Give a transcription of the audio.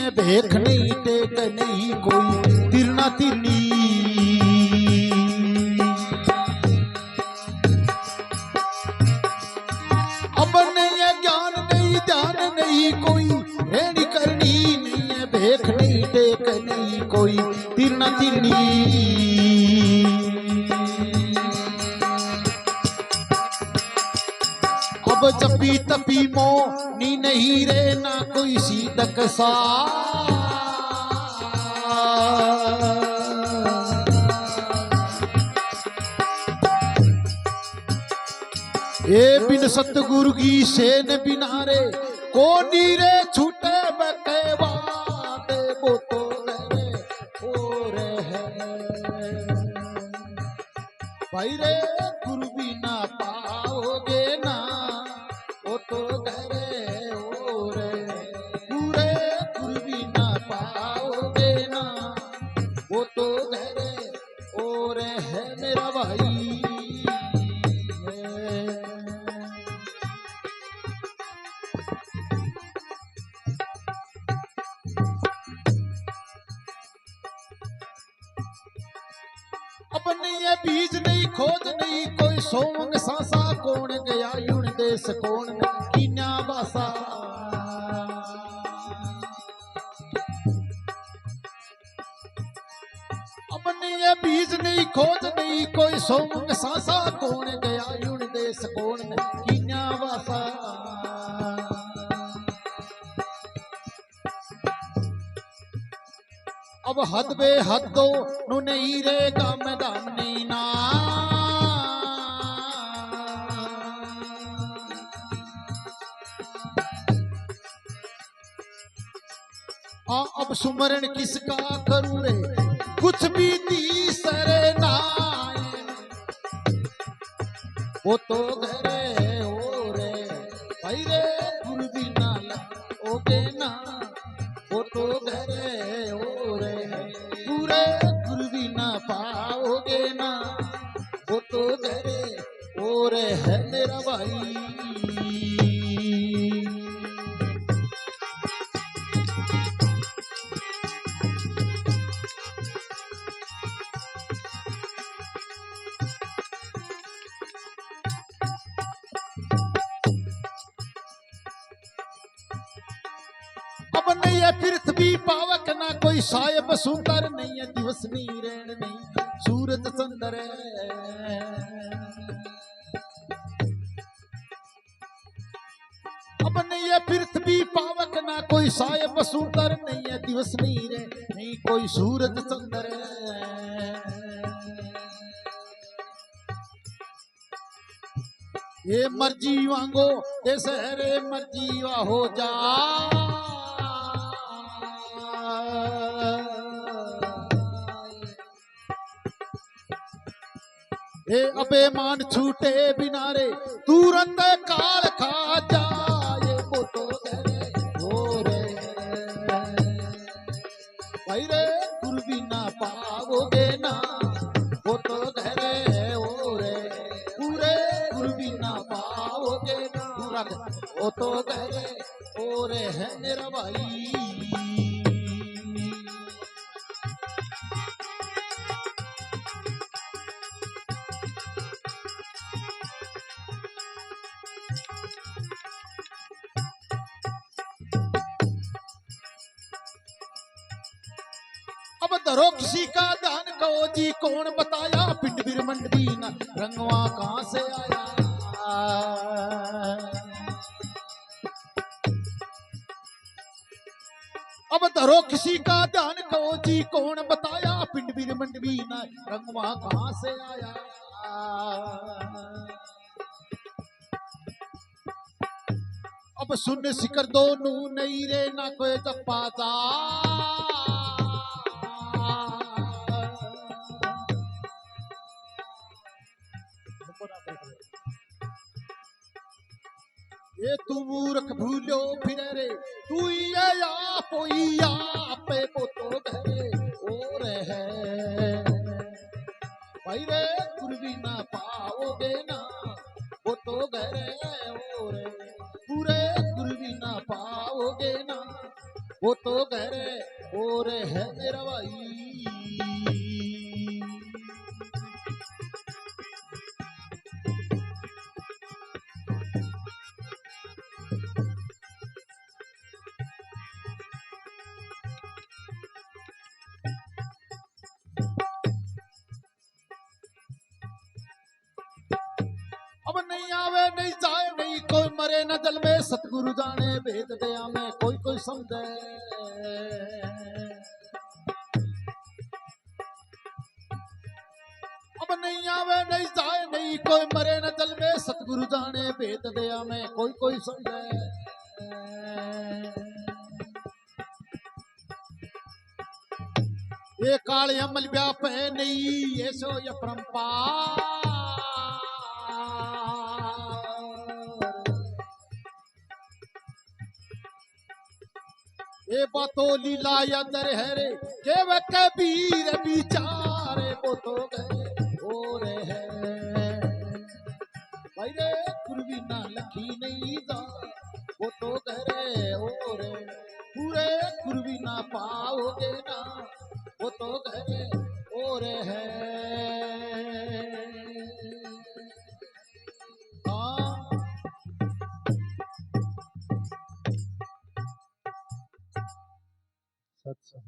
है भेख नहीं टेक नहीं कोई तिरना तिरनी। अब नहीं है ज्ञान नहीं ध्यान नहीं कोई रेणी करनी नहीं है भेख नहीं टेक नहीं कोई तिरना तिरनी। अब जपी तपी मोनी नहीं रे ना कोई सीधक सा। ए बिन सतगुरु की सेन बिना रे को नीरे छूटे बकेवादे वो तो रे और है भाई रे गुरु बिना पाओगे ना वो तो गरे और पूरे गुरु बिना पाओगे ना वो तो गरे और है मेरा भाई। अब नहीं है बीज नहीं खोज नहीं कोई सोंग सासा कौन गया यूं देश कौन कीन्या बासा। अब नहीं है बीज नहीं खोज नहीं कोई सोंग सासा कौन गया यूं देश कौन कीन्या बासा। अब हद बे हद दो नु नहीं रे काम दाम नहीं ना। अब सुमरण किसका करूं रे कुछ भी तीसरे ना वो तो घरे हो रे भाई रे गुरु बिना ओगे ना वो तो घरे हो रे पूरे गुरु बिना पाओगे ना वो तो घरे हो रे है मेरा भाई। अब नहीं है पृथ्वी पावक ना कोई साहिब सुंदर नहीं है दिवस नहीं रैन नहीं सूरज चंद्र। अब नहीं है पृथ्वी पावक ना कोई साहिब सुंदर नहीं है दिवस नहीं रे नहीं कोई सूरज चंद्र। ये मर्जी वांगो ये सहरे मर्जी हो जा। ए अबे मान छूटे बिना रे तुरंत काल खा जाए वो तो रे हो रे भाई रे गुरु बिना पाओगे ना वो तो रे हो रे पूरे गुरु बिना पाओगे ना पूरा वो तो रे हो रे है मेरा भाई। अब धरो किसी का ध्यान कहो जी कौन बताया पिंड बिर मंडी न रंगवा कहां से आया। अब धरो किसी का ध्यान कहो जी कौन बताया पिंड बिर मंडी न रंगवा कहां से आया। अब सुन सिकर दोनों नहीं रे ना कोई जप्पा जा। ये तू मूर्ख भूलो फिर रे तू ये आप वो तो घरे और है भाई रे गुरु बिना पाओगे ना वो तो घरे और पूरे गुरु बिना पाओगे ना वो वो तो घर और है मेरा भाई। अब नहीं आवे नहीं जाए नहीं कोई मरे न जल में, सतगुरु जाने भेद दया में कोई कोई समझे। अब नहीं आवे नहीं जाए नहीं कोई मरे न जल में, सतगुरु जाने भेद दया में कोई कोई समझे। ये काले अमल व्याप है नहीं ये सो ये परंपार। ये बातो लीला अंदर है रे के वे कबीर बिचारे, वो तो गए और है भाई रे गुरु ना लखी नहीं जा, वो तो गए और पूरे गुरु ना पाओगे ना, वो तो गए और है। हाँ सच